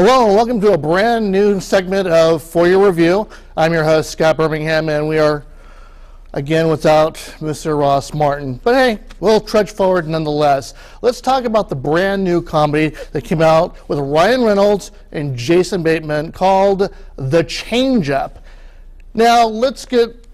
Hello and welcome to a brand new segment of For Your Review. I'm your host, Scott Birmingham, and we are again without Mr. Ross Martin. But hey, we'll trudge forward nonetheless. Let's talk about the brand new comedy that came out with Ryan Reynolds and Jason Bateman called The Change-Up. Now, let's get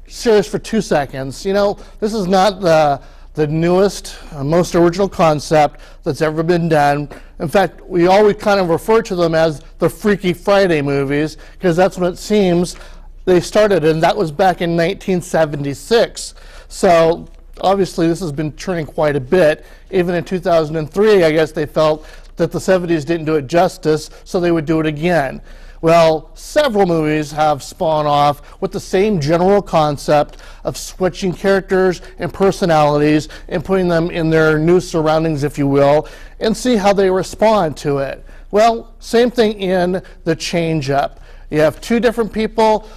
serious for 2 seconds. You know, this is not the newest, most original concept that's ever been done. In fact, we always kind of refer to them as the Freaky Friday movies because that's when it seems they started, and that was back in 1976. So obviously this has been turning quite a bit. Even in 2003, I guess they felt that the 70s didn't do it justice, so they would do it again. Well, several movies have spawned off with the same general concept of switching characters and personalities and putting them in their new surroundings, if you will, and see how they respond to it. Well, same thing in The Change-Up. You have two different people,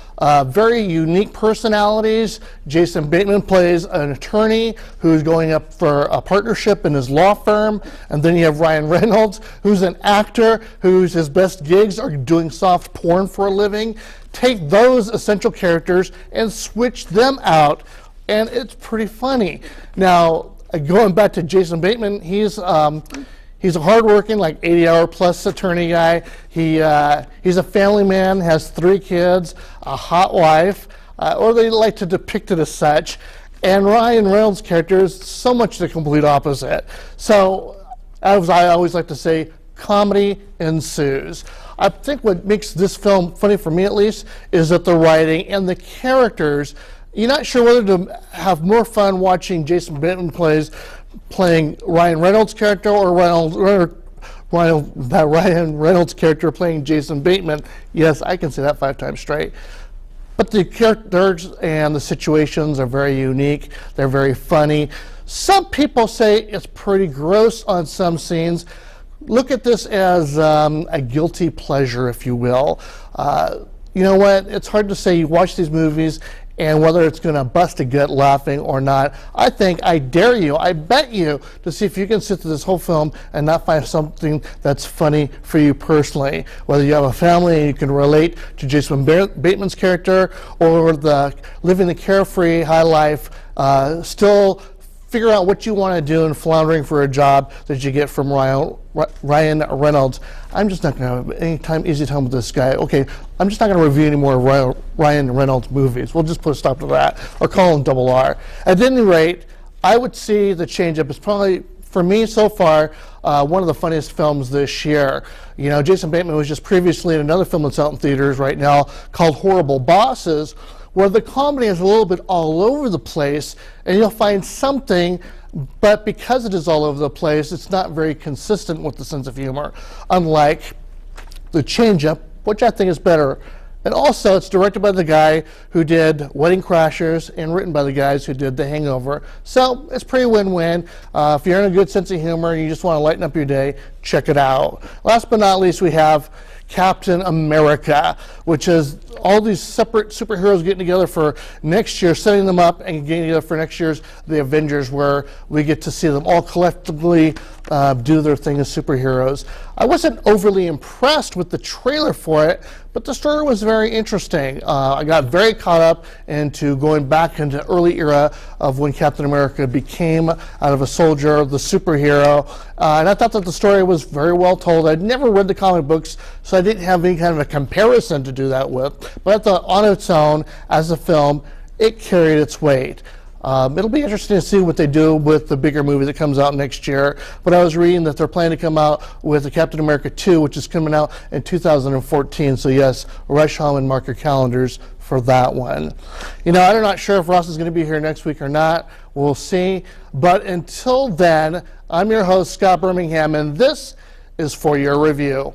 very unique personalities. Jason Bateman plays an attorney who's going up for a partnership in his law firm. And then you have Ryan Reynolds, who's an actor whose his best gigs are doing soft porn for a living. Take those essential characters and switch them out, and it's pretty funny. Now, going back to Jason Bateman, he's a hardworking, like 80-hour-plus attorney guy. He's a family man, has 3 kids, a hot wife, or they like to depict it as such. And Ryan Reynolds' character is so much the complete opposite. So, as I always like to say, comedy ensues. I think what makes this film funny, for me at least, is that the writing and the characters, you're not sure whether to have more fun watching Jason Bateman playing Ryan Reynolds' character or Ryan Reynolds' character playing Jason Bateman. Yes, I can say that 5 times straight. But the characters and the situations are very unique. They're very funny. Some people say it's pretty gross on some scenes. Look at this as a guilty pleasure, if you will. You know what? It's hard to say you watch these movies and whether it's going to bust a gut laughing or not. I dare you, I bet you, to see if you can sit through this whole film and not find something that's funny for you personally. Whether you have a family and you can relate to Jason Bateman's character, or living the carefree high life, still figure out what you want to do and floundering for a job that you get from Ryan Reynolds. I'm just not going to have easy time with this guy. Okay, I'm just not going to review any more Ryan Reynolds movies. We'll just put a stop to that, or call him Double R. At any rate, I would see The Change-Up as probably, for me so far, one of the funniest films this year. You know, Jason Bateman was just previously in another film that's out in theaters right now called Horrible Bosses, where the comedy is a little bit all over the place, and you'll find something, but because it is all over the place, it's not very consistent with the sense of humor, unlike The Change-Up, which I think is better. And also, it's directed by the guy who did Wedding Crashers and written by the guys who did The Hangover. So it's pretty win-win. If you're in a good sense of humor and you just want to lighten up your day, check it out. Last but not least, we have Captain America, which is all these separate superheroes getting together for next year, setting them up and getting together for next year's The Avengers, where we get to see them all collectively do their thing as superheroes. I wasn't overly impressed with the trailer for it, but the story was very interesting. I got very caught up into going back into early era of when Captain America became, out of a soldier, the superhero. And I thought that the story was very well told. I'd never read the comic books, so I didn't have any kind of a comparison to do that with. But I thought on its own, as a film, it carried its weight. It'll be interesting to see what they do with the bigger movie that comes out next year. But I was reading that they're planning to come out with the Captain America 2, which is coming out in 2014. So yes, rush home and mark your calendars for that one. You know, I'm not sure if Ross is going to be here next week or not. We'll see. But until then, I'm your host, Scott Birmingham, and this is For Your Review.